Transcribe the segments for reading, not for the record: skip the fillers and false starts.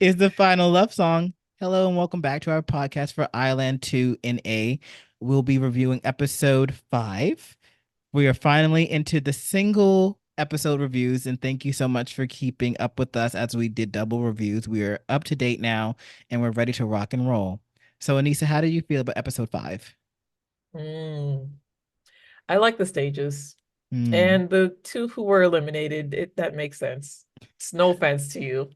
is the final love song. Hello and welcome back to our podcast for I-LAND2 in A. We'll be reviewing episode 5. We are finally into the single episode reviews, and thank you so much for keeping up with us as we did double reviews. We are up to date now, and we're ready to rock and roll. So, Aneesa, how did you feel about episode 5? Mm. I like the stages. Hmm. And the two who were eliminated, that makes sense. It's no offense to you.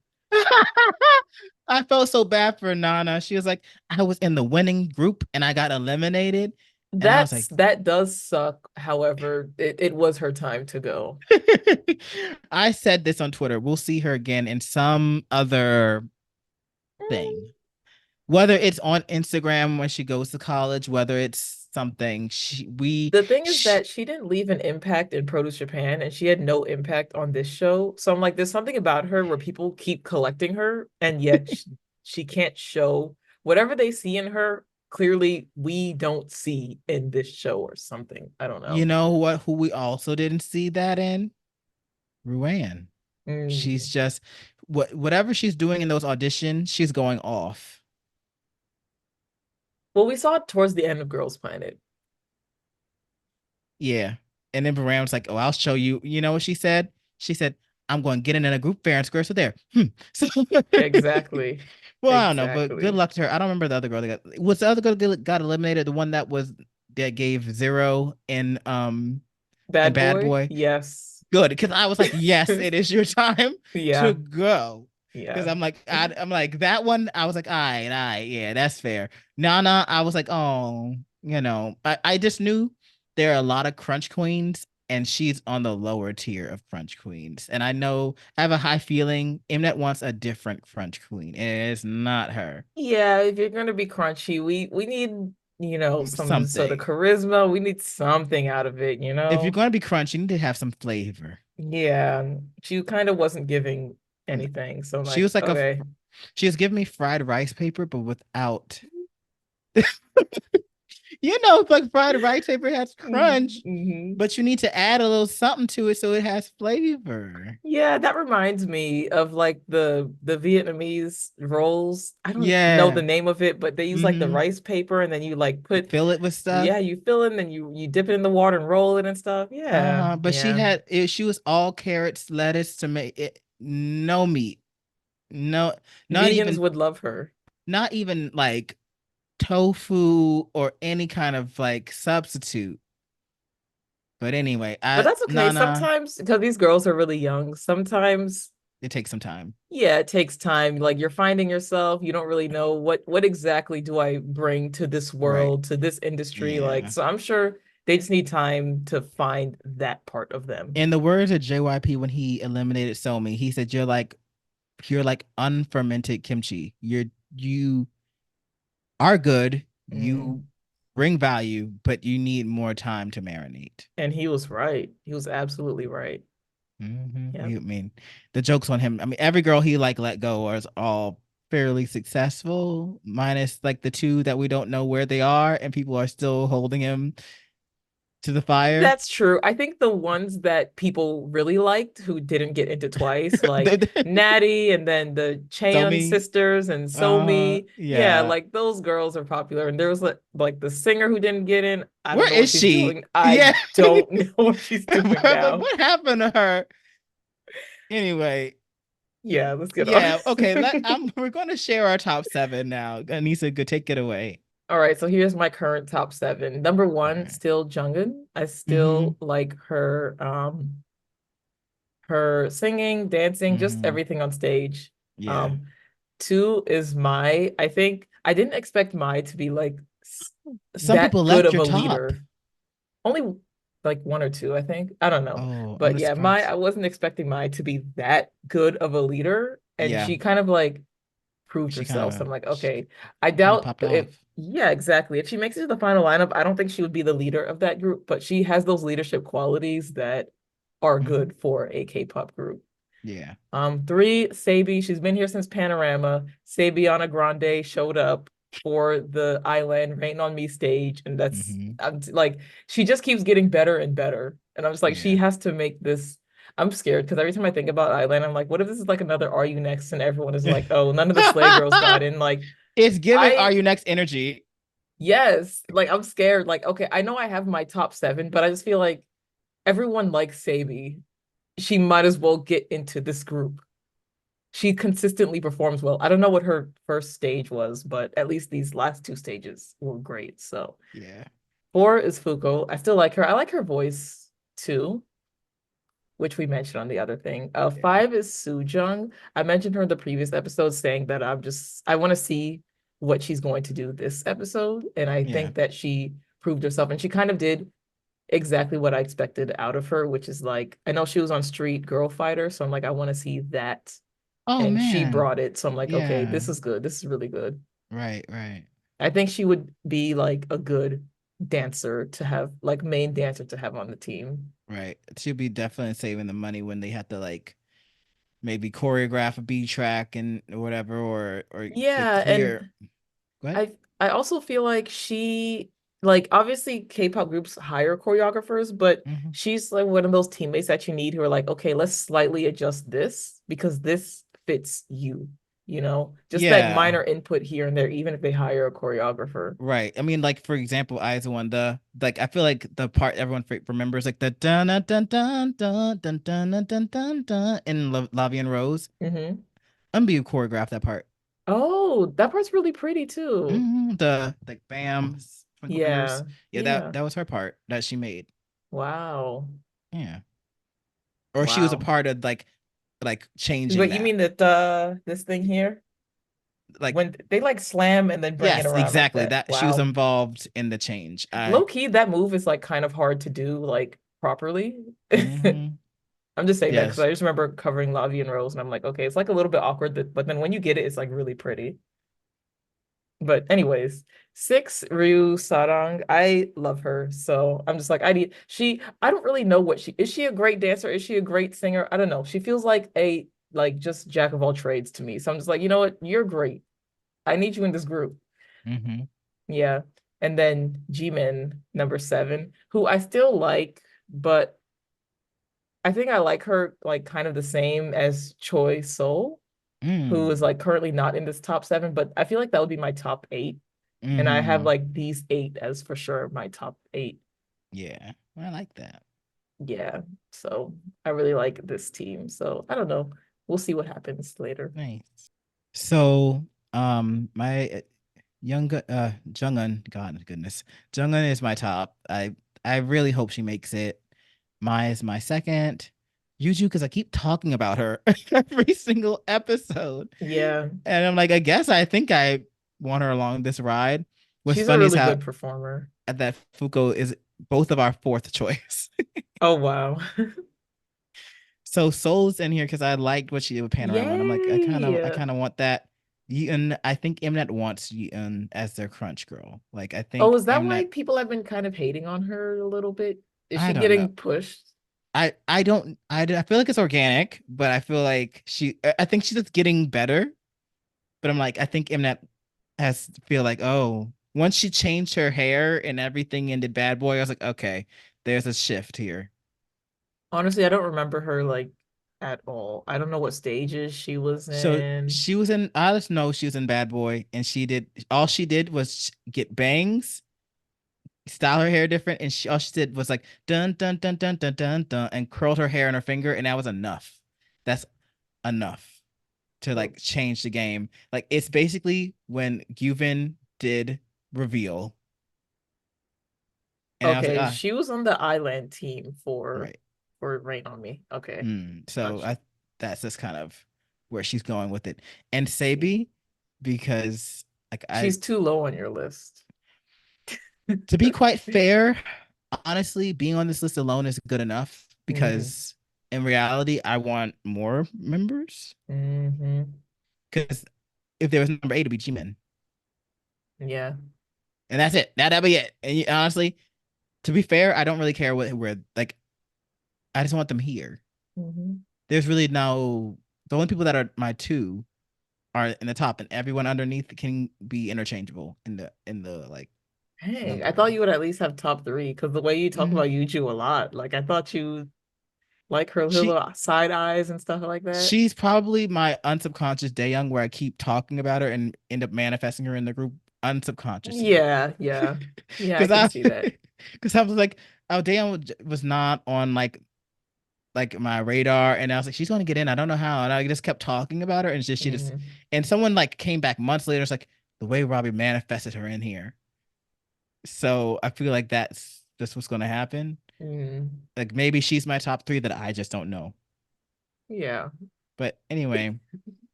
I felt so bad for Nana. She was like, I was in the winning group and I got eliminated. And I was like, That does suck. However, it was her time to go. I said this on Twitter. We'll see her again in some other Mm. thing. Whether it's on Instagram when she goes to college, whether it's something The thing is that she didn't leave an impact in Produce Japan and she had no impact on this show. So I'm like, there's something about her where people keep collecting her and yet she can't show whatever they see in her. Clearly, we don't see in this show or something. I don't you know. know what, who we also didn't see that in? Ruan. Mm. She's just whatever she's doing in those auditions, she's going off. Well, we saw it towards the end of Girls Planet. Yeah. And then Baram was like, "Oh, I'll show you." You know what she said? She said, "I'm going to get in a group fair and square." So there. So, Exactly. well, I don't know, but good Exactly. luck to her. I don't remember the other girl that was the other girl that got eliminated. The one that gave 0 in Bad Bad Boy? Boy. Yes. Good, because I was like, yes, it is your time to Yeah. go. Because Yeah. I'm like that one. I was like, all right, yeah, that's fair. Nana, I was like, oh, I just knew there are a lot of crunch queens, and she's on the lower tier of crunch queens. And I have a high feeling Mnet wants a different crunch queen, and it's not her. Yeah, if you're gonna be crunchy, we need, some sort of Something. charisma. We need something out of it, you If you're know? going to be crunch, you need to have some flavor. Yeah. She kind of wasn't giving anything. So I'm She like, was like a, okay. she was giving me fried rice paper, but without. It's like fried rice paper has crunch, Mm-hmm. but you need to add a little something to it so it has flavor. Yeah, that reminds me of like the Vietnamese rolls. I don't know the Yeah. name of it, but they use like the Mm-hmm. rice paper and then you like put, Fill it with stuff. yeah, you fill it and then you dip it in the water and roll it and stuff. Yeah, But yeah. she was all carrots, lettuce, tomato, no meat, no, not Vegans even, would love her. not even like tofu or any kind of like substitute. But anyway, But that's okay. Nana, Sometimes because these girls are really young, sometimes it takes some time. yeah, it takes time. Like you're finding yourself, you don't really know what exactly do I bring to this Right. world, to this industry. Like, Yeah. so I'm sure they just need time to find that part of them. In the words of JYP when he eliminated Somi, he said, you're like unfermented kimchi. You are good. You Mm. bring value, but you need more time to marinate. And he was right. He was absolutely right. Yeah. You mean the jokes on him? I mean, every girl he like let go is all fairly successful, minus like the two that we don't know where they are, and people are still holding him to the fire. That's true. I think the ones that people really liked who didn't get into twice, like Natty and then the Cheon Somi, sisters and Somi. Yeah, yeah. like those girls are popular. And there was like the singer who didn't get in. I don't Where know what is she's she? doing. I Yeah. don't know what she's doing now. What happened to her? Anyway, Yeah, let's get on. yeah. Okay. We're going to share our top 7 now. Anissa, good. Take it away. All right, so here's my current top seven. Number All one, right. still Jungeun. I Mm-hmm. still like her singing, dancing, just Mm-hmm. everything on stage. Yeah. Um, two is Mai. I think I didn't expect Mai to be like Some that people good left of your a top. leader. Only like one or two, I think. I don't know. Oh, I'm But just yeah, Mai, surprised. I wasn't expecting Mai to be that good of a leader. And Yeah. she kind of like proved She kind herself. So of I'm like, she, okay, I she kind of doubt popped if, off. yeah, exactly. If she makes it to the final lineup, I don't think she would be the leader of that group, but she has those leadership qualities that are Mm-hmm. good for a K-pop group. Yeah. Three, Sabi. She's been here since Panorama. Sabiana Grande showed up for the Island Rain on Me stage, and Mm-hmm. I'm like she just keeps getting better and better. And I'm just like, she Yeah. has to make this. I'm scared because every time I think about Island, I'm like, what if this is like another Are You Next? And everyone is like, oh, none of the Slay girls got in. Like, It's giving Are I, You Next energy. yes, like I'm scared. Like, okay, I know I have my top seven, but I just feel like everyone likes Sabi. She might as well get into this group. She consistently performs well. I don't know what her first stage was, but at least these last two stages were great. So Yeah. four is Fuko. I still like her. I like her voice too, which we mentioned on the other thing. Yeah. Five is Sujung. I mentioned her in the previous episode, saying that I want to see what she's going to do this episode, and I Yeah. think that she proved herself, and she kind of did exactly what I expected out of her, which is like I know she was on Street Girl Fighter, so I'm like I want to see that, Oh and she man. brought it, so I'm like, okay, Yeah. this is good. This is really good. Right, right, I think she would be like a good dancer to have, like main dancer to have on the team. right. She'll be definitely saving the money when they have to like maybe choreograph a B track and whatever, or get Yeah, and clear. Go ahead. I also feel like she like obviously K-pop groups hire choreographers, but Hmm. she's like one of those teammates that you need who are like, okay, let's slightly adjust this because this fits you, you know? Just that Yeah. minor input here and there, even if they hire a choreographer. Right. I mean, like for example, Eyes one the like I feel like the part everyone remembers like the dun dun dun dun dun dun dun dun dun dun dun in Lavi and Rose. Hmm. MBU choreographed that part. Oh, that part's really pretty too. The like bam twinkle fingers. Yeah. Yeah, that Yeah. that was her part that she made. Wow. Yeah. Or she was a Wow. part of like changing But you that. mean that this thing here? Like When they like slam and then bring it yes, around like exactly. that. That she was Wow. involved in the change. I Low key, that move is like kind of hard to do like properly. hmm I'm just saying that because yes. I just remember covering Lavi and Rose, and I'm like, okay, it's like a little bit awkward, but then when you get it, it's like really pretty. But anyways, six, Ryu Sarang. I love her. So I'm just like, I don't really know what she is. She a great dancer? Is she a great singer? I don't know. She feels like a like just jack of all trades to me. So I'm just like, you know what? You're great. I need you in this group. Hmm. Yeah. And then Jimin, number seven, who I still like, but I think I like her like kind of the same as Choi Sol, who is Mm. like currently not in this top seven, but I feel like that would be my top eight. And I have Hmm. like these eight as for sure my top eight. Yeah. I like that. Yeah. So I really like this team. So I don't know. We'll see what happens later. Nice. So, my Jungeun, God goodness, Jungeun is my top. I really hope she makes it. Mai is my second. Yuju, because I keep talking about her every single episode, Yeah. and I'm like, I guess I think I want her along this ride. What's She's a funny is really how good performer. that Fuko is both of our fourth choice. Oh wow. So Soul's in here because I liked what she did with Panorama, and I'm like, I Yay. kind of want that. Yeon, I think Mnet wants Yeon as their crunch girl. Like I Oh, think is that why Mnet. people have been kind of hating on her a little bit? Is I she don't know. getting pushed? I don't. I feel like it's organic, but I feel like I think she's just getting better. But I'm like, I think Mnet has to feel like, oh, once she changed her hair and everything and did Bad Boy, I was like, okay, there's a shift here. Honestly, I don't remember her like at all. I don't know what stages she was So in. she was in. I just know she was in Bad Boy, and she did all she did was get bangs, style her hair different, and she all she did was like dun dun dun dun dun dun dun, and curled her hair in her finger, and that was enough. That's enough to Oh, like change the game. Like it's basically when Guvin did reveal, and I was like, okay, ah, she was on the Island team right. for Rain on Me. Okay, So gotcha. I that's just kind of where she's going with it, and Sabi because like I She's too low on your list. to be quite fair, honestly, being on this list alone is good enough Hmm. because in reality, I want more members. Hmm. Because if there was number eight, it'd be G-Men. Yeah. And that's it. That'll be it. And honestly, to be fair, I don't really care what where like I just want them here. Hmm. There's really no the only people that are my two are in the top and everyone underneath can be interchangeable in the like Hey, I thought numbering. you would at least have top three because the way you talk Mm-hmm. about Yuju a lot, like I thought you. Like her She little side eyes and stuff like that. she's probably my unsubconscious Daeyoung, where I keep talking about her and end up manifesting her in the group unsubconsciously. Yeah, yeah. Yeah, I Because can I see that. because I was like, oh, Daeyoung was not on like my radar, and I was like, she's going to get in. I don't know how, and I just kept talking about her, and it's just she just Mm, and someone like came back months later. It's like the way Robbie manifested her in here. So I feel like that's what's going to happen. mm. Like maybe she's my top three that I just don't know. Yeah. But anyway,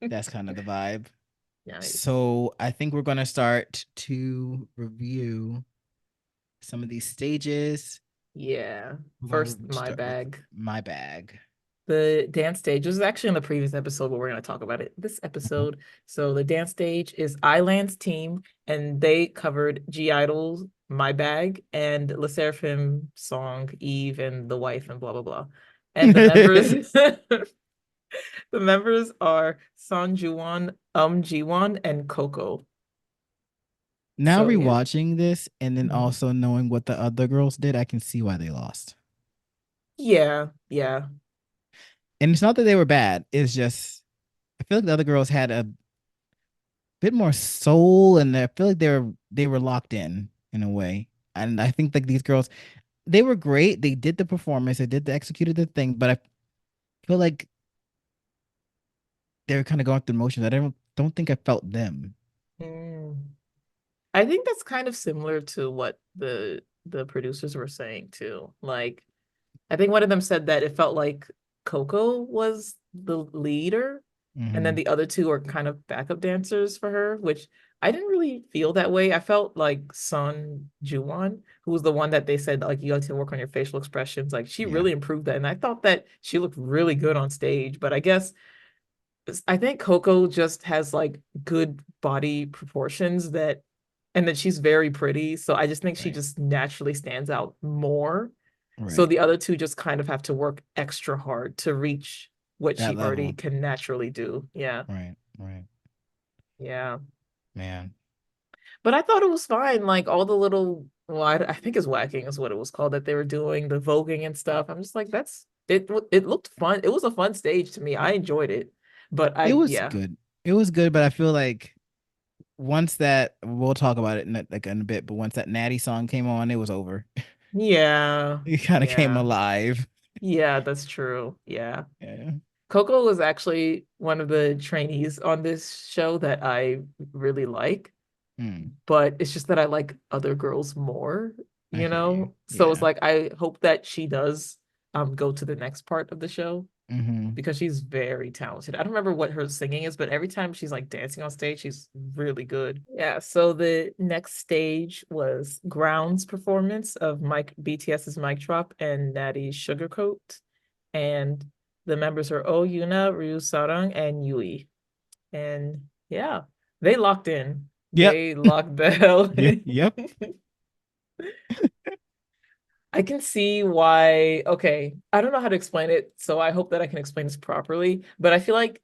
that's kind of the vibe. Nice. So I think we're gonna start to review some of these stages. Yeah. We're gonna First, my start with bag. my bag. The dance stage was actually in the previous episode, but we're going to talk about it this Mhm. episode. So the dance stage is I-LAND's team, and they covered G Idol's My Bag and Le Seraphim song Eve and the Wife and blah blah blah. And the members the members are Son Juwon, Jiwon, and Coco. Now So yeah. rewatching this and then Mhm. also knowing what the other girls did, I can see why they lost. Yeah, yeah. And it's not that they were bad. It's just I feel like the other girls had a bit more soul, and I feel like they were locked in a way. And I think like these girls, they were great. They did the performance, they did the executed the thing, but I feel like they were kind of going through the motions. I don't think I felt them. Mm. I think that's kind of similar to what the producers were saying too. Like I think one of them said that it felt like Coco was the leader, and then Mm-hmm. the other two are kind of backup dancers for her, which I didn't really feel that way. I felt like Sun Juwon, who was the one that they said like you have to work on your facial expressions, like she Yeah. really improved that, and I thought that she looked really good on stage. But I guess I think Coco just has like good body proportions that, and then she's very pretty. So I just think she Right. just naturally stands out more. So Right. the other two just kind of have to work extra hard to reach what That she already level. can naturally do. Yeah. Right. Right. Yeah. Man. But I thought it was fine. Like all the little, well, I think it's whacking is what it was called that they were doing, the voguing and stuff. I'm just like, that's it. It looked fun. It was a fun stage to me. I enjoyed it. But It I, was yeah. good. It was good, but I feel like once that we'll talk about it in a bit, but once that Natty song came on, it was over. Yeah. It kind of came Yeah. alive. Yeah, that's true. Yeah. Yeah. Coco was actually one of the trainees on this show that I really like, Hmm. but it's just that I like other girls more, I you hear you. know? So it's Yeah. like I hope that she does go to the next part of the show Mm-hmm. because she's very talented. I don't remember what her singing is, but every time she's like dancing on stage, she's really good. Yeah, so the next stage was Ground's performance of Mike BTS's Mic Drop and Natty's Sugarcoat. And the members are Oh Yuna, Ryu Sarang, and Yui. And yeah, they locked in. Yep. They locked the hell Yeah. in. Yep. I can see why. Okay, I don't know how to explain it, so I hope that I can explain this properly. But I feel like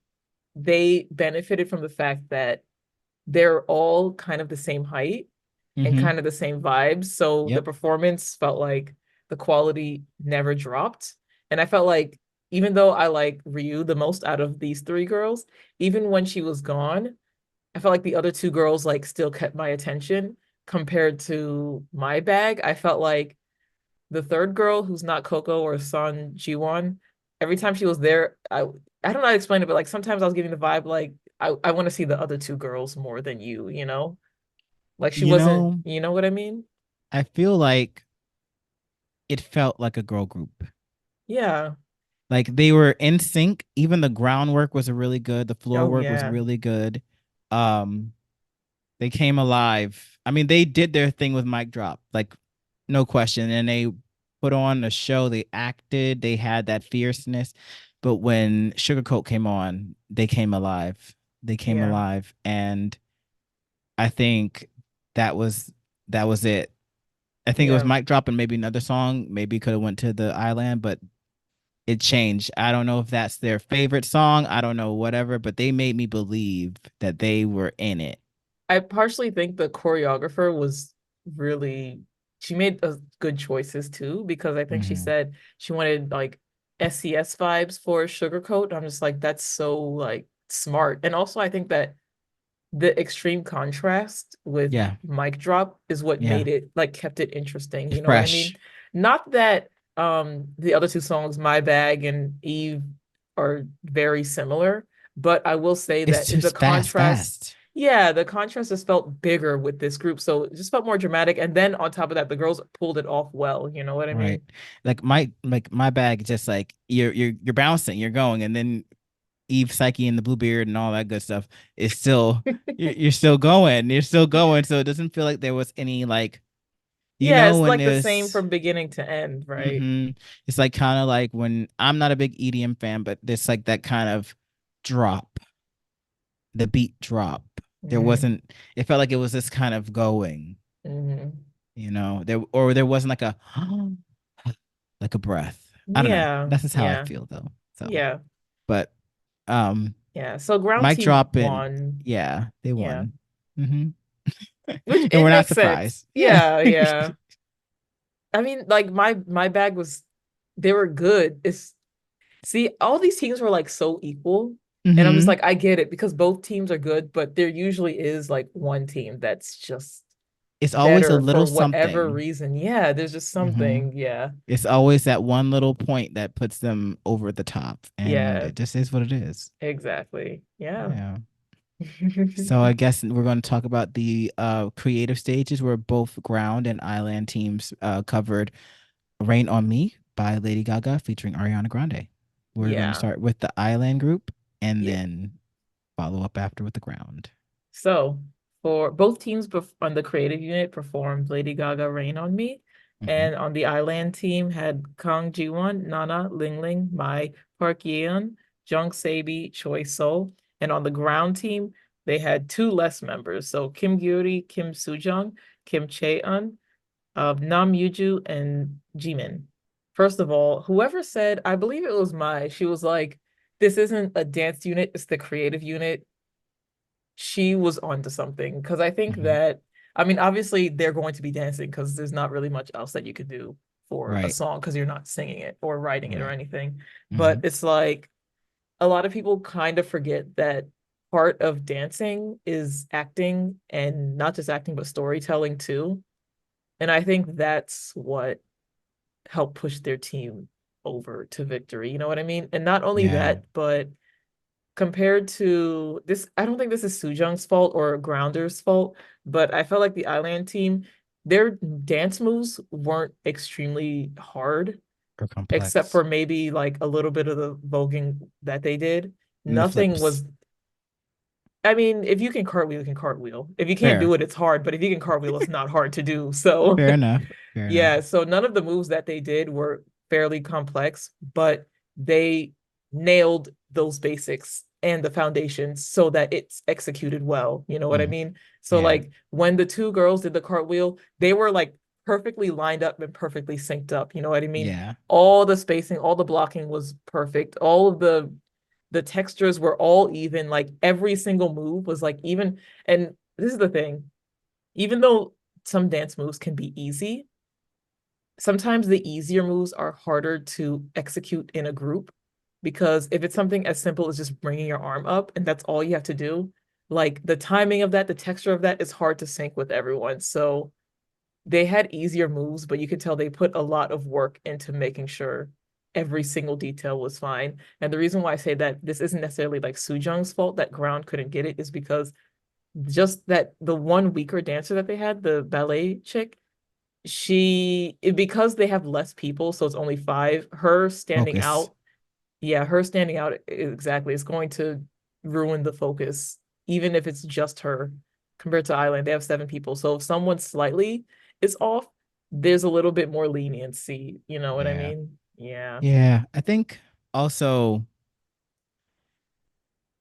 they benefited from the fact that they're all kind of the same height and Mm-hmm. kind of the same vibes. So the Yep. performance felt like the quality never dropped. And I felt like even though I like Ryu the most out of these three girls, even when she was gone, I felt like the other two girls like still kept my attention compared to my bag. I felt like the third girl who's not Coco or Son Jiwon, every time she was there, I don't know how to explain it, but like sometimes I was getting the vibe like I want to see the other two girls more than you know? Like she You wasn't, know, you know what I mean? I feel like it felt like a girl group. Yeah. Like they were in sync. Even the groundwork was really good. The floor Oh work was yeah. really good. Um, they came alive. I mean, they did their thing with Mic Drop, like no question. And they put on a show. They acted. They had that fierceness. But when Sugarcoat came on, they came alive. They came Yeah. alive, and I think that was that was it. I think it was Yeah. Mic Drop and maybe another song. Maybe could have went to the Island, but it changed. I don't know if that's their favorite song. I don't know, whatever, but they made me believe that they were in it. I partially think the choreographer was really, she made good choices too, because I think she Mm-hmm. said she wanted like SES vibes for SUGARCOAT. I'm just like, that's so like smart. And also I think that the extreme contrast with Yeah, mic drop is what yeah, made it like kept it interesting. it's You know what I mean? fresh. Not that the other two songs, My Bag and Eve, are very similar, but I will say It's that the just fast, contrast, fast. yeah, the contrast just felt bigger with this group. So it just felt more dramatic. And then on top of that, the girls pulled it off well. You know what I Right. mean? My bag just like you're bouncing, you're going, and then Eve, Psyche, and the Bluebeard and all that good stuff is still you're still going. You're still going. So it doesn't feel like there was any like Yeah, it's when like the same there's from beginning to end, right? it's like kind of like when I'm not a big EDM fan, but there's like that kind of drop, the beat drop. There Hmm. wasn't it felt like it was this kind of going, Hmm. there wasn't like a like a breath. I don't know. Yeah, That's just how I yeah, feel though. So, yeah. but um, Yeah, so ground mic team drop and won. yeah, they Yeah, won. hmm which And it we're not makes sense. surprised. Yeah. Yeah, yeah. I mean, like my bag was, they were good. It's see, all these teams were like so equal, and I'm just hmm like, I get it because both teams are good, but there usually is like one team that's just It's always a better for little whatever something. reason. Yeah, there's just hmm something. Yeah, It's always that one little point that puts them over the top, and yeah, it just is what it is. exactly. Yeah. Yeah. So I guess we're going to talk about the creative stages where both ground and island teams covered "Rain on Me" by Lady Gaga featuring Ariana Grande. We're going to Yeah. start with the island group and Yeah. then follow up after with the ground. So for both teams on the creative unit performed Lady Gaga Rain on Me. hmm And on the I-LAND team had Kang Jiwon, Nana, Ling Ling, Mai, Park Yeon, Jung Sabi, Choi Sol. And on the ground team, they had two less members. So Kim Gyuri, Kim Soojeong, Kim Chae-eun, Nam Yuju, and Jimin. First of all, whoever said, I believe it was Mai, she was like, this isn't a dance unit, it's the creative unit. She was onto something because I think hmm that, I mean, obviously they're going to be dancing because there's not really much else that you could do for a Right. song because you're not singing it or writing it or Right. anything. hmm But it's like a lot of people kind of forget that part of dancing is acting, and not just acting, but storytelling too. And I think that's what helped push their team over to victory. You know what I mean? And not only Yeah. that, but compared to this, I don't think this is Soojeong's fault or Grounder's fault, but I felt like the I-LAND team, their dance moves weren't extremely hard, Or except complex. for maybe like a little bit of the voguing that they did. And the Nothing flips. was, I mean, if you can cartwheel, you can cartwheel. If you can't do Fair. it, it's hard, but if you can cartwheel, it's not hard to do. So Fair enough. Fair enough. yeah, so none of the moves that they did were fairly complex, but they nailed those basics and the foundations so that it's executed well. You know what I Mm. mean? So Yeah. like when the two girls did the cartwheel, they were like perfectly lined up and perfectly synced up. You know what I mean? Yeah. All the spacing, all the blocking was perfect. All of the textures were all even. Like every single move was like even. And this is the thing, even though some dance moves can be easy, sometimes the easier moves are harder to execute in a group, because if it's something as simple as just bringing your arm up and that's all you have to do, like the timing of that, the texture of that is hard to sync with everyone. So they had easier moves, but you could tell they put a lot of work into making sure every single detail was fine. And the reason why I say that this isn't necessarily like Soojeong's fault that Ground couldn't get it is because just that the one weaker dancer that they had, the ballet chick, because they have less people, so it's only five, her standing Focus. out, yeah, her standing out exactly is going to ruin the focus, even if it's just her. Compared to I-LAND, they have seven people, so if someone slightly is off, there's a little bit more leniency. You know what I Yeah. mean? Yeah. Yeah. I think also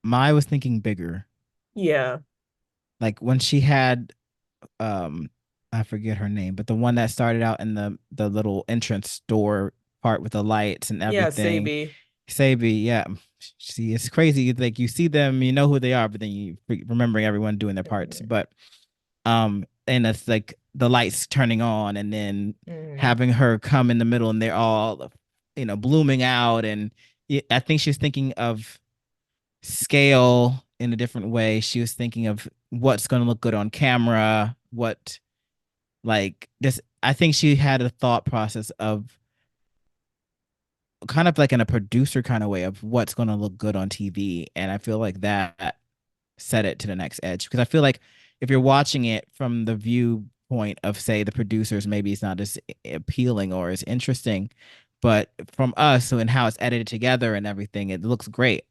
Mai was thinking bigger. Yeah. Like when she had I forget her name, but the one that started out in the little entrance door part with the lights and Yeah, everything. Sabi. Sabi, yeah. See, it's crazy. Like you see them, you know who they are, but then you remembering everyone doing their parts. Mm-hmm. But and it's like the lights turning on and then Mm-hmm. having her come in the middle and they're all blooming out, and I think she was thinking of scale in a different way. She was thinking of what's going to look good on camera, what like this. I think she had a thought process of kind of like in a producer kind of way of what's going to look good on TV, and I feel like that set it to the next edge because I feel like if you're watching it from the viewpoint of say the producers, maybe it's not as appealing or as interesting, but from us and how it's edited together and everything, it looks great.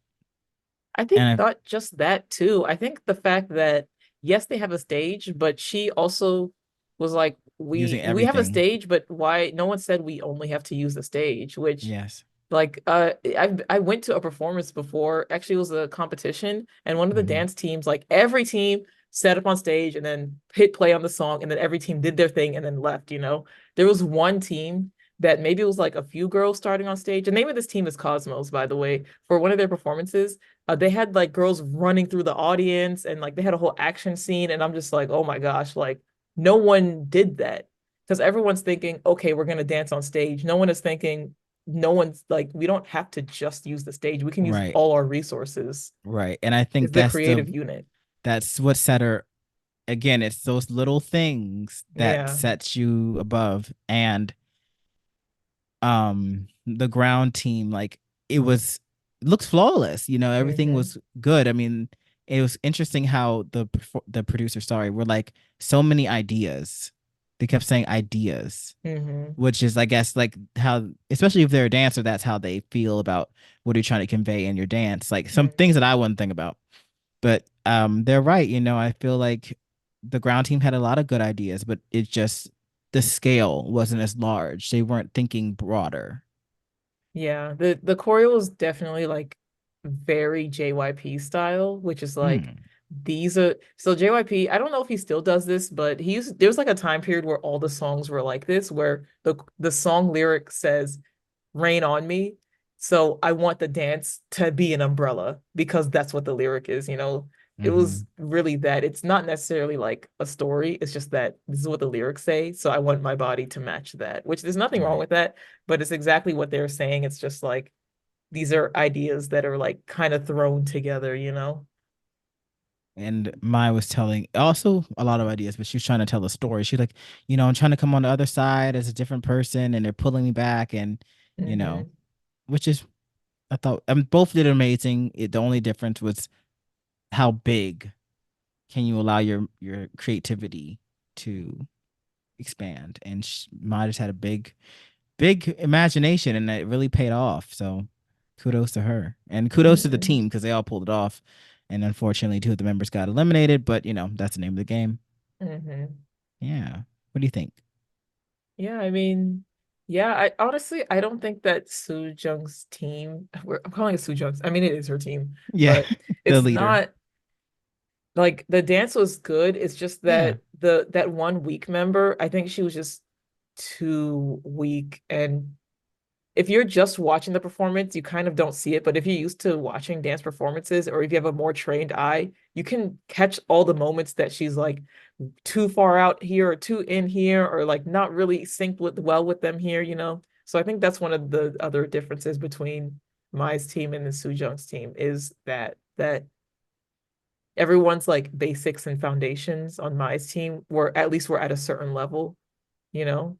I think And not just that too. I think the fact that yes, they have a stage, but she also was like, using we have a everything. stage, but why no one said we only have to use the stage, which Yes. like I went to a performance before. Actually, it was a competition, and one of the Hmm. dance teams, like every team set up on stage and then hit play on the song, and then every team did their thing and then left, you know. There was one team that maybe it was like a few girls starting on stage. The name of this team is Cosmos, by the way. For one of their performances, they had like girls running through the audience and like they had a whole action scene, and I'm just like, oh my gosh, like no one did that because everyone's thinking, okay, we're gonna dance on stage. No one is thinking, no one's like, we don't have to just use the stage. We can use Right. all our resources. Right. And I It's think the creative unit. that's what set her again, it's those little things that Yeah. sets you above. And the ground team, like it looks flawless, everything Mm-hmm. was good. I mean, it was interesting how the producer, sorry, were like so many ideas. They kept saying ideas, Mm-hmm. which is I guess like how, especially if they're a dancer, that's how they feel about what you're trying to convey in your dance, like some things that I wouldn't think about. But they're right. I feel like the ground team had a lot of good ideas, but it just the scale wasn't as large. They weren't thinking broader. Yeah, the choreo is definitely like very JYP style, which is like Hmm. these are so JYP, I don't know if he still does this, but there was like a time period where all the songs were like this, where the song lyric says rain on me. So I want the dance to be an umbrella because that's what the lyric is, you know. It was Hmm. really that. It's not necessarily like a story. It's just that this is what the lyrics say. So I want my body to match that, which there's nothing wrong Right. with that, but it's exactly what they're saying. It's just like these are ideas that are like kind of thrown together, you know? And Mai was telling also a lot of ideas, but she was trying to tell a story. She's like, I'm trying to come on the other side as a different person, and they're pulling me back, and you know, Mm-hmm. which is I thought both did amazing. The only difference was how big can you allow your creativity to expand, and Mai just had a big imagination, and it really paid off. So kudos to her, and kudos to the Mm-hmm. team because they all pulled it off. And unfortunately, two of the members got eliminated, but that's the name of the game. Mm-hmm. Yeah. What do you think? Yeah, I mean, yeah, I honestly I don't think that Jung's team, I'm calling it Jung's. I mean, it is her team, Yeah, but the it's leader. not like the dance was good. It's just Yeah. that that one weak member, I think she was just too weak. And if you're just watching the performance, you kind of don't see it. But if you're used to watching dance performances, or if you have a more trained eye, you can catch all the moments that she's like too far out here or too in here or like not really synced with them here, you know? So I think that's one of the other differences between Mai's team and the Sujung's team is that everyone's like basics and foundations on Mai's team were at least we're at a certain level, you know,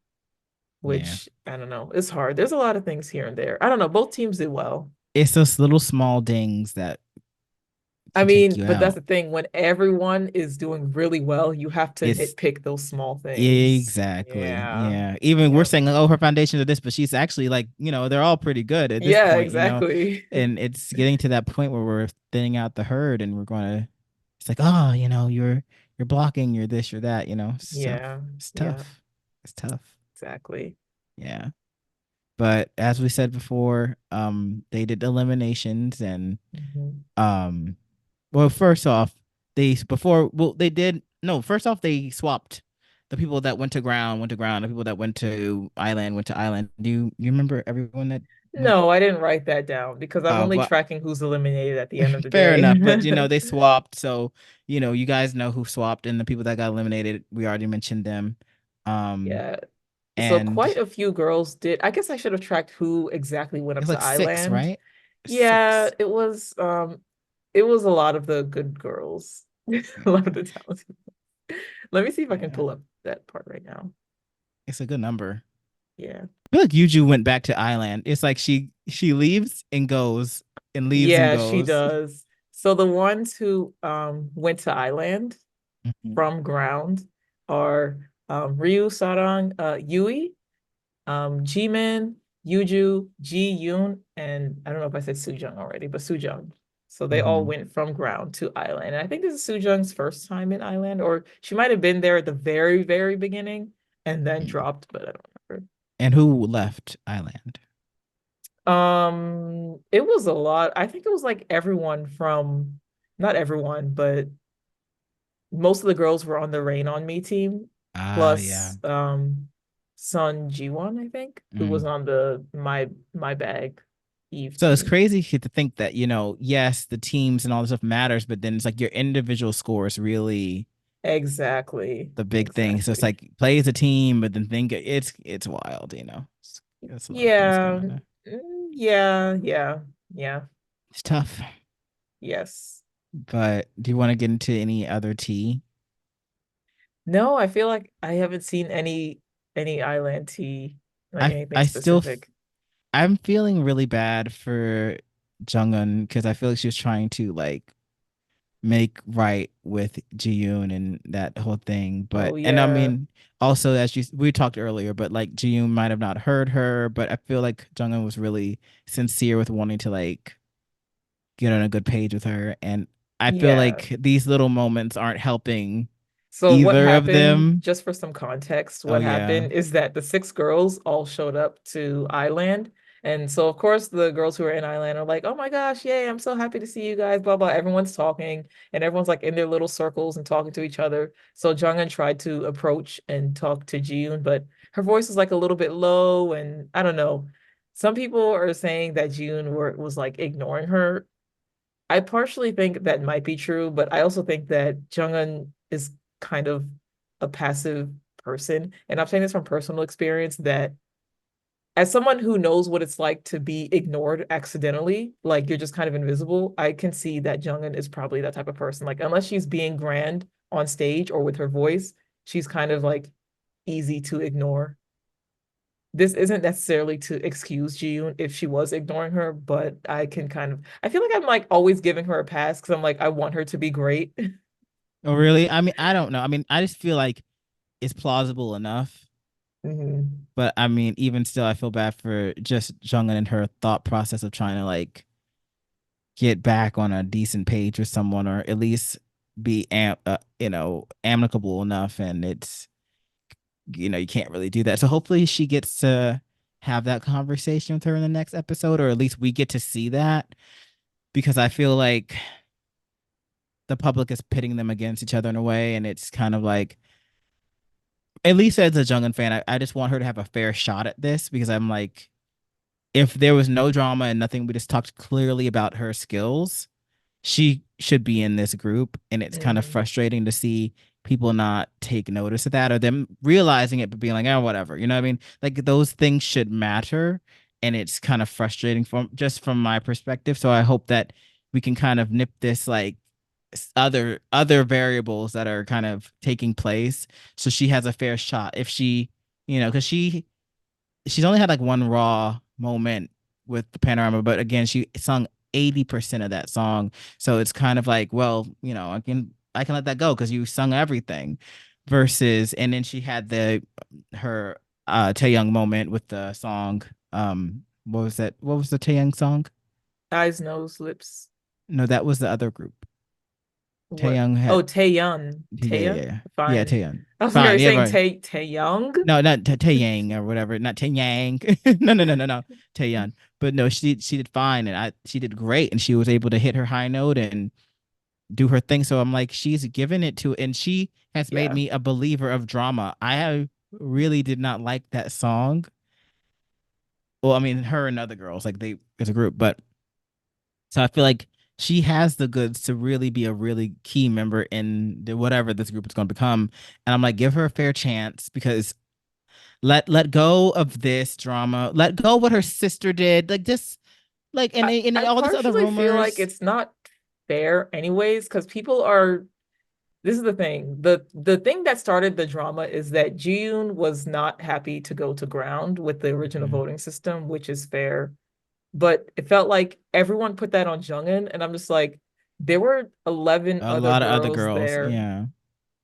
Yeah. which I don't know, it's hard. There's a lot of things here and there. I don't know. Both teams did well. It's those little small dings that I can take mean, you but that's out. the thing. When everyone is doing really well, you have to It's nitpick those small things. exactly. Yeah. Yeah. Even we're Yep. saying, like, oh, her foundations are this, but she's actually like, they're all pretty good at this Yeah, point. exactly. And it's getting to that point where we're thinning out the herd and we're going to, it's like, oh, you're blocking, you're this, you're that. It's tough. Yeah. It's Yeah, tough. It's tough. exactly. Yeah. But as we said before, they did eliminations and Mhm. um, well, first off, they did no. First off, they swapped the people that went to ground. The people that went to island. Do you remember everyone that went? No, I didn't write that down because I'm only Well, tracking who's eliminated at the end of the fair day. enough. But they swapped, so you guys know who swapped, and the people that got eliminated, we already mentioned them. Um, Yeah. So And quite a few girls did. I guess I should have tracked who exactly went up it's to like six, I-LAND. right? Yeah, Six. it was a lot of the good girls. A lot of the talented. Let me see if I can Yeah, pull up that part right now. it's a good number. Yeah. I feel like Yuju went back to Island. It's like she leaves and goes and leaves and Yeah, she goes. does. So the ones who went to I-LAND Mhm. from ground are Ryu, Sarang, Yui, Jimin, Yuju, Jiyoon, and I don't know if I said Sujung already, but Sujung. So they all Mhm. went from ground to I-LAND. And I think this is Sujung's first time in I-LAND, or she might have been there at the very, very beginning and then Mhm. dropped, but I don't remember. And who left Island? It was a lot. I think it was like everyone from, not everyone, but most of the girls were on the Rain on Me team, Ah, yeah. plus Sun Jiwon, I think, who was Mm. on the My Bag Eve So it's team. crazy to think that, yes, the teams and all this stuff matters, but then it's like your individual score is really Exactly. the big thing. So it's Exactly. like play as a team, but then think it's wild. It's a lot of things Yeah. going on there. Yeah, yeah, yeah. It's tough. Yes. But do you want to get into any other tea? No, I feel like I haven't seen any Island tea, like I anything I still specific. I'm feeling really bad for Jungeun because I feel like she was trying to like make right with Jiyoon and that whole thing. Oh And I yeah. mean, also as we talked earlier, but like Jiyoon might have not heard her, but I feel like Jungeun was really sincere with wanting to like get on a good page with her, and I feel Yeah. like these little moments aren't helping So what either of happened, them. just for some context, Oh what yeah. happened is that the six girls all showed up to I-LAND. And so of course the girls who are in I-LAND are like, oh my gosh, yay, I'm so happy to see you guys, blah blah. Everyone's talking and everyone's like in their little circles and talking to each other. So Jungin tried to approach and talk to Jiyoon, but her voice was like a little bit low, and I don't know. Some people are saying that was like ignoring her. I partially think that might be true, but I also think that Jungun is kind of a passive person. And I'm saying this from personal experience that as someone who knows what it's like to be ignored accidentally, like you're just kind of invisible, I can see that Jungun is probably that type of person. Like unless she's being grand on stage or with her voice, she's kind of like easy to ignore. This isn't necessarily to excuse Jiyoon if she was ignoring her, but I feel like I'm like always giving her a pass because I'm like, I want her to be great. Oh really? I mean, I don't know. I mean, I just feel like it's plausible enough. Mhm. But I mean, even still, I feel bad for just Jungin and her thought process of trying to like get back on a decent page with someone, or at least be amicable enough. And it's you can't really do that. So hopefully she gets to have that conversation with her in the next episode, or at least we get to see that, because I feel like the public is pitting them against each other in a way, and it's kind of like, at least as a Jungin fan, I just want her to have a fair shot at this, because I'm like, if there was no drama and nothing, we just talked clearly about her skills, she should be in this group. And it's kind of Mhm. frustrating to see people not take notice of that, or them realizing it but being like, oh, whatever. You know what I mean? Like those things should matter. And it's kind of frustrating from my perspective. So I hope that we can kind of nip this, like other variables that are kind of taking place, so she has a fair shot. If she, because she's only had like one raw moment with the panorama, but again, she sung 80% of that song. So it's kind of like, well, I can let that go because you sung everything. Versus, and then she had her Taeyoung moment with the song. What was that? What was the Taeyoung song? Eyes, nose, lips. No, that was the other group. What? Taeyoung Oh, had, Taeyun. yeah, yeah, Taeyun? yeah, yeah, Fine. Taeyoung. I was like, are Fine, you yeah, saying right. Taeyang? No, not Taeyang or whatever. Not Taeyang. No, no, no, no, no. Taeyang. But no, she did fine, and she did great, and she was able to hit her high note and do her thing. So I'm like, she's given it to, and she has made Yeah. me a believer of drama. Really did not like that song. Well, I mean, her and other girls, like they as a group, but so I feel like she has the goods to really be a really key member in whatever this group is going to become. And I'm like, give her a fair chance, because let go of this drama. Let go what her sister did. Like just like and I all this other partially feel like rumors. it's not fair anyways, because people are this is the thing. The thing that started the drama is that Jiyoon was not happy to go to ground with the original Mhm. voting system, which is fair. But it felt like everyone put that on Jungeun, and I'm just like, there were 11 A other lot of other girls girls. there. Yeah.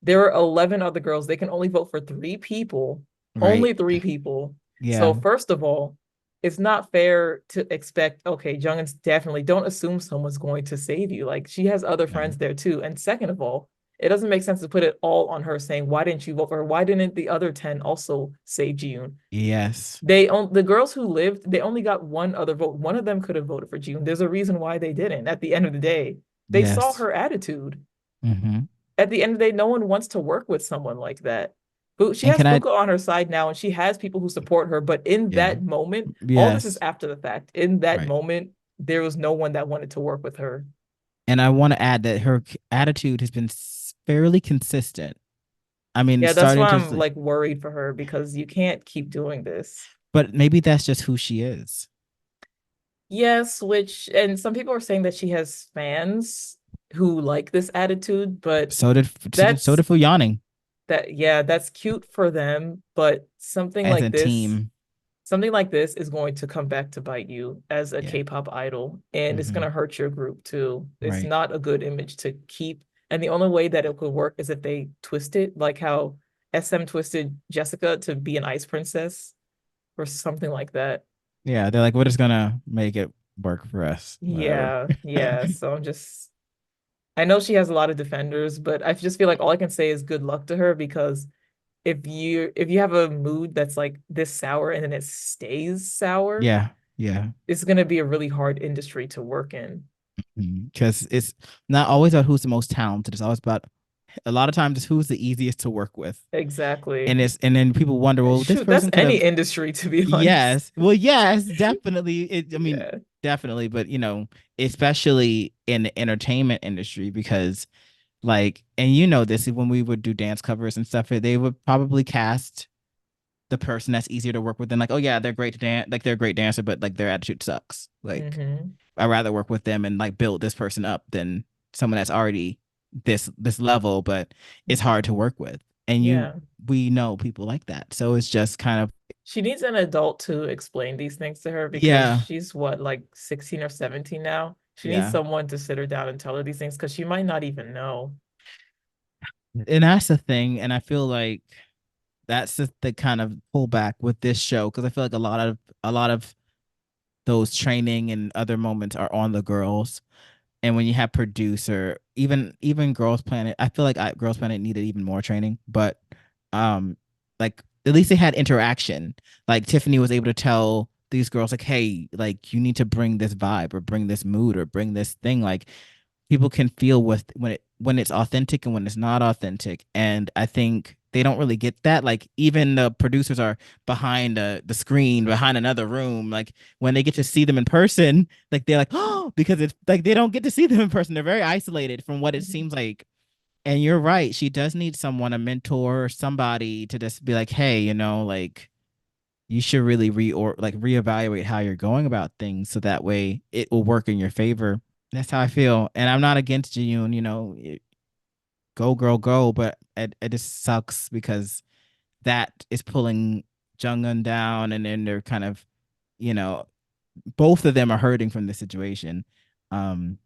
There were 11 other girls. They can only vote for three people, Right. only three people. So Yeah. first of all, it's not fair to expect, okay, Jungeun's definitely don't assume someone's going to save you. Like she has other Yeah. friends there too. And second of all, it doesn't make sense to put it all on her saying, why didn't you vote for her? Why didn't the other 10 also save Jiyoon? Yes. The girls who lived, they only got one other vote. One of them could have voted for Jiyoon. There's a reason why they didn't. At the end of the day, they saw Yes. her attitude. Hmm. At the end of the day, no one wants to work with someone like that. She And has can I? Fuka on her side now, and she has people who support her. But in Yeah. that moment, all this is Yes. after the fact. In that Right. moment, there was no one that wanted to work with her. And I want to add that her attitude has been fairly consistent. I mean, Yeah, that's starting why to I'm like worried for her because you can't keep doing this. but maybe that's just who she is. Yes, which and some people are saying that she has fans who like this attitude, but So that's did Fuyawning yeah, that's cute for them, but as a team. something like this is going to come back to bite you as a Yeah. K-pop idol, and it's going Hmm. to hurt your group too. It's Right. not a good image to keep, and the only way that it could work is if they twist it, like how SM twisted Jessica to be an ice princess or something like that. Yeah. They're like, we're just gonna make it work for us. Whatever. Yeah, yeah. So I know she has a lot of defenders, but I just feel like all I can say is good luck to her because if you have a mood that's like this sour and then it stays sour, Yeah. Yeah. it's going to be a really hard industry to work in. Because it's not always about who's the most talented. It's always about a lot of times it's who's the easiest to work with. Exactly. And then people wonder, well, this Shoot, that's person could any have. industry to be honest. Yes. Well, yes, definitely. I mean, Yeah. definitely, but especially in the entertainment industry, because like, and this when we would do dance covers and stuff, they would probably cast the person that's easier to work with, and like, oh yeah, they're great to dance, like they're a great dancer, but like their attitude sucks. Like, Hmm. I'd rather work with them and like build this person up than someone that's already this level, but it's hard to work with. And Yeah. we know people like that, so it's just kind of She needs an adult to explain these things to her because yeah, she's what, like 16 or 17 now? She needs yeah. someone to sit her down and tell her these things because she might not even know. And that's the thing, and I feel like that's the kind of pullback with this show because I feel like a lot of those training and other moments are on the girls. And when you have producer, even Girls Planet, I feel like Girls Planet needed even more training, but like at least they had interaction. Like Tiffany was able to tell these girls like, hey, like you need to bring this vibe or bring this mood or bring this thing. Like people can feel with when it's authentic and when it's not authentic. And I think they don't really get that. Like even the producers are behind the screen, behind another room. Like when they get to see them in person, like they're like, oh, because it's like they don't get to see them in person. They're very isolated from what it Mhm. seems like. And you're right. She does need someone, a mentor, somebody to just be like, hey, like you should really reevaluate how you're going about things so that way it will work in your favor. That's how I feel. And I'm not against Jiyoon, go girl go, but it just sucks because that is pulling Jungeun down and then they're kind of, you know, both of them are hurting from the situation. Um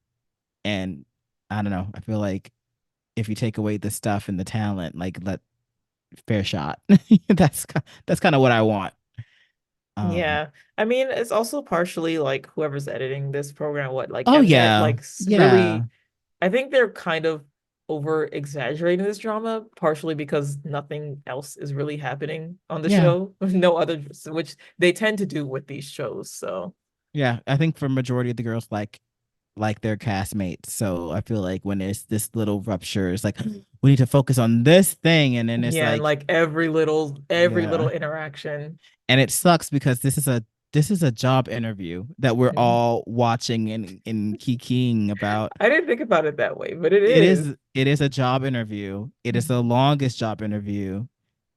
and I don't know. I feel like if you take away the stuff and the talent, like let fair shot. that's that's kind of what I want. Um Yeah. I mean, it's also partially like whoever's editing this program, what like oh Mnet, yeah. like Yeah. really, I think they're kind of over exaggerating this drama, partially because nothing else is really happening on the Yeah. show. No other, which they tend to do with these shows. So, Yeah. I think for majority of the girls like their castmates. So I feel like when it's this little rupture, it's like we need to focus on this thing, and then it's yeah, and like, like every little yeah, interaction. and it sucks because this is a job interview that we're Mhm. all watching and kikiing about. I didn't think about it that way, but it It is. is it is a job interview. It is the longest job interview,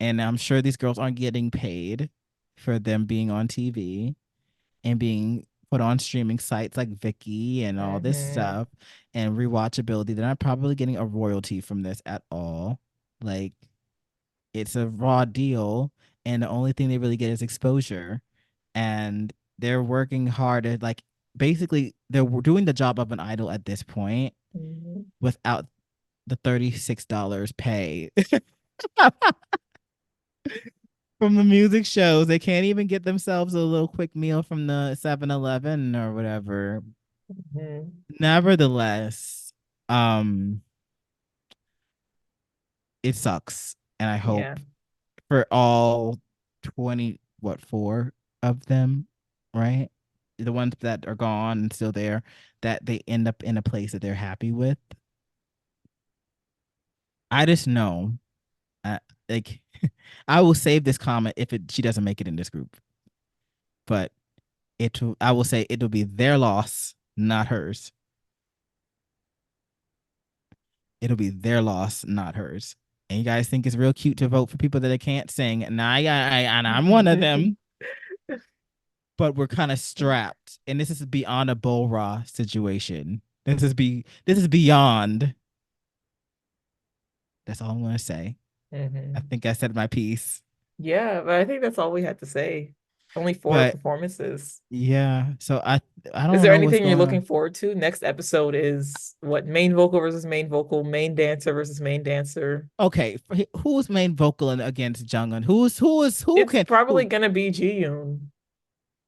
And I'm sure these girls aren't getting paid for them being on TV and being put on streaming sites like Viki and all this Mm-hmm. stuff and rewatchability. They're not probably getting a royalty from this at all. Like, it's a raw deal, and the only thing they really get is exposure. And they're working hard at, like, basically they're doing the job of an idol at this point Mm-hmm. without the $36 pay from the music shows. They can't even get themselves a little quick meal from the 7-Eleven or whatever. Mm-hmm. Nevertheless, um, it sucks. And I Yeah. hope for all 20, what, four of them, right? The ones that are gone and still there, that they end up in a place that they're happy with. I just know, uh, like, I will save this comment if she doesn't make it in this group, but I will say it'll be their loss, not hers. It'll be their loss, not hers. And you guys think it's real cute to vote for people that they can't sing, and and I'm one of them. But we're kind of strapped, and this is beyond a Bull Raw situation. This is beyond. That's all I'm gonna say. I Mm-hmm. think I said my piece. Yeah, but I think that's all we had to say. Only four But performances. yeah, so I Is don't there know what's anything you're going looking on. forward to? Next episode is what? Main vocal versus main vocal, main dancer versus main dancer. Okay, who's main vocal against Jungeun? Who It's can probably who? gonna be Jiyoon.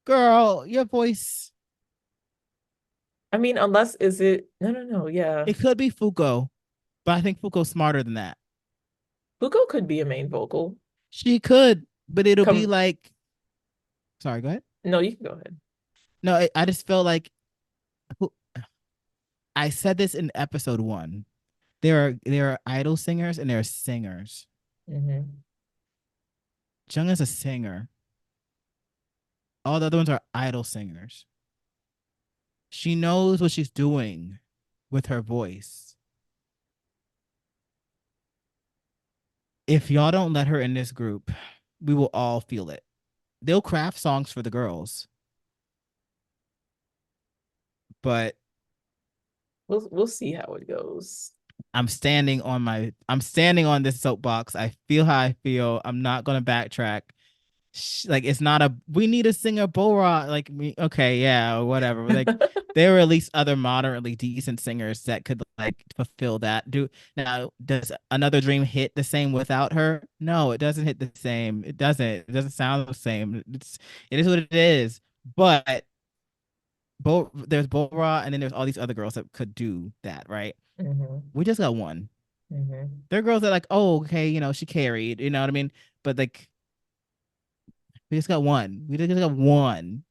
Girl, your voice. I mean, unless is it no, yeah. It could be Fuko, but I think Fuko's smarter than that. Hugo could be a main vocal. She could, but it'll be Come like. Sorry, go ahead. no, you can go ahead. No, I just feel like I said this in episode one. There are idol singers and there are singers. Mm-hmm. Jung is a singer. All the other ones are idol singers. She knows what she's doing with her voice. If y'all don't let her in this group, we will all feel it. They'll craft songs for the girls, but We'll see how it goes. I'm standing on this soapbox. I feel how I feel. I'm not gonna backtrack. Like, it's not a we need a singer Bora, like, me, okay, yeah, or whatever, but like there were at least other moderately decent singers that could, like, fulfill that. Does Another Dream hit the same without her? No, it doesn't hit the same. It doesn't sound the same. It is what it is. But there's Bora, and then there's all these other girls that could do that, right? Mm-hmm. We just got one. Mm-hmm. There are girls that are like, oh, okay, she carried, you know what I mean? But like, we just got one. We just got one.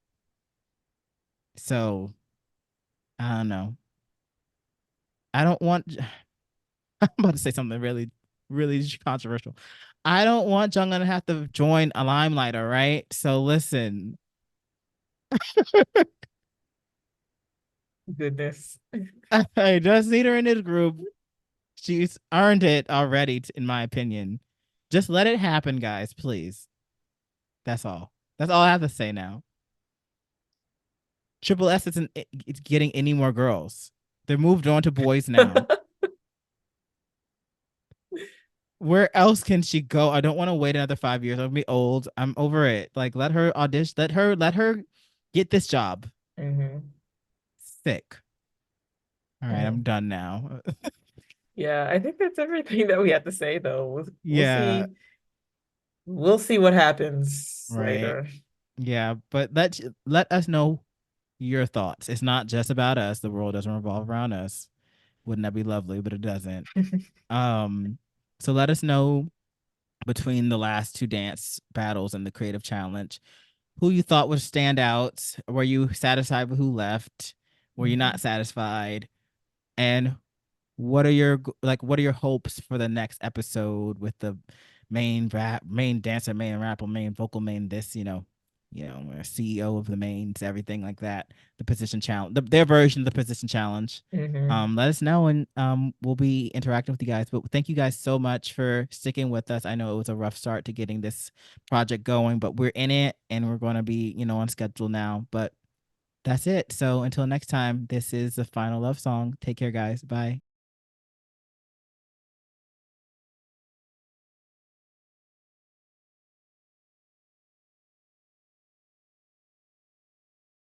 So I don't know. I don't want. I'm about to say something really, really controversial. I don't want Jungkook to have to join a limelight. All right. So listen, Goodness. I just need her in this group. She's earned it already, in my opinion. Just let it happen, guys, please. That's all. That's all I have to say now. Triple S isn't it's getting any more girls. They're moved on to boys now. Where else can she go? I don't want to wait another 5 years. I'll be old. I'm over it. Like, let her audition. Let her get this job. Mm-hmm. Sick. All right, I'm Mm. done now. Yeah, I think that's everything that we have to say though. We'll Yeah, see. We'll see what happens right. later. Yeah, but let us know your thoughts. It's not just about us. The world doesn't revolve around us. Wouldn't that be lovely? But it doesn't. Um, so let us know between the last two dance battles and the creative challenge, who you thought would stand out. Were you satisfied with who left? Were you not Mhm. satisfied? And what are your hopes for the next episode with the main dancer, main rapper, main vocal, main this? We're CEO of the mains, everything like that. The position challenge, their version of the position challenge. Mm-hmm. Let us know, and we'll be interacting with you guys. But thank you guys so much for sticking with us. I know it was a rough start to getting this project going, but we're in it, and we're going to be, on schedule now. But that's it. So until next time, this is the final love song. Take care, guys. Bye.